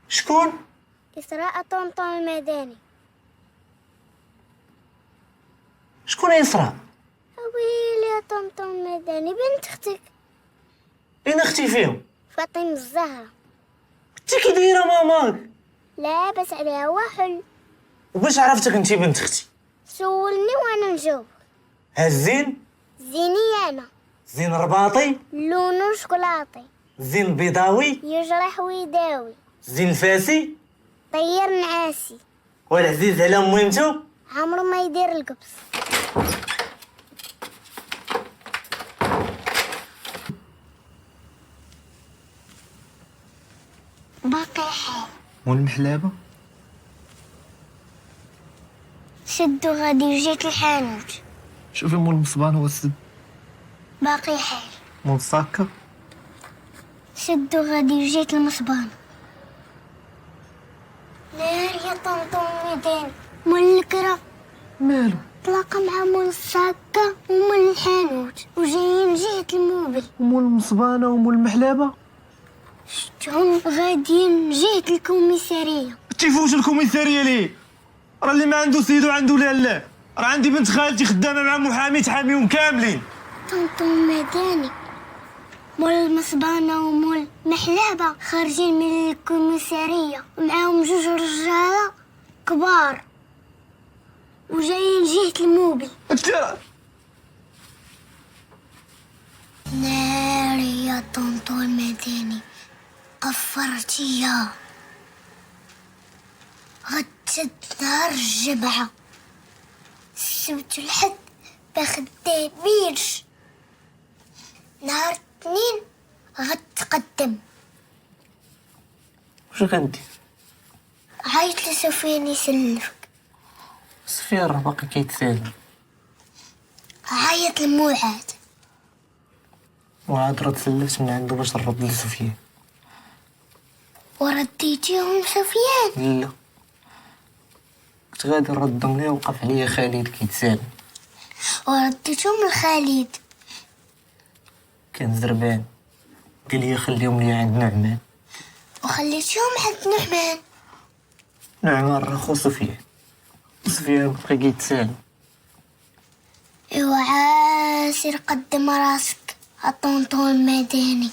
شكون؟ إسراء طنطا المدني. شكون إسراء؟ ويلي يا طنطا المدني، بنت اختك. أين أختي فيهم؟ فاطمة الزهرة. أنت كي دايرة ماماك؟ لاباس عليها وحل. وباش عرفتك أنت بنت أختي؟ سولني وانا نجاوب. هالزين؟ زيني انا. زين رباطي؟ لونو شكلاطي. زين البيضاوي؟ يجرح ويداوي. زين الفاسي؟ طير نعاسي. والعزيز على مهمتو؟ عمرو ما يدير القبص. باقي حال. والمحلابة؟ شدو غادي وجيت الحانوت. شوفي مول المصبان هو السد. باقي حال. مول الصاكة؟ شدو غادي وجيت المصبان. نار يا طنطا ميدان. مول الكرا مالو؟ تلاقى مع مول الصاكة ومول الحانوت وجايين جهة الموبل. ومول المصبانة ومول المحلابة؟ شتهم غاديين جهة الكوميسارية. تيفوت الكوميسارية ليه؟ راه اللي ما عنده سيد وعنده لاله. راه عندي بنت خالتي خدامة مع محامي تحاميهم كاملين. طنطا مداني. مول المصبانة ومول محلابة خارجين من الكوميسارية معاهم جوج رجالة كبار وجايين جهة الموبل. ناري يا طنطا المداني، قفرتيها. غتشد نهار الجمعة، السبت والحد بخدامينش. نهار الاثنين غتقدم. واش غندير؟ عيط لسفيان يسلفك. سفيان راه باقي كيتسالى. عيط لموعاد. وعاد راه تسلفت من عنده باش نرد لسفيان. ورديتيهم سفيان؟ لا، كنت غادي نردهم ليه وقف عليا خالد كيتسالى. ورديتهم لخالد. كان زربان قال لي خليهم لي عند نعمان. وخليتيهم عند نعمان. نعمان راه خو سفيان. سفيان بقى كيتسالى. ايوا عاسير قدم راسك، طنطا المداني.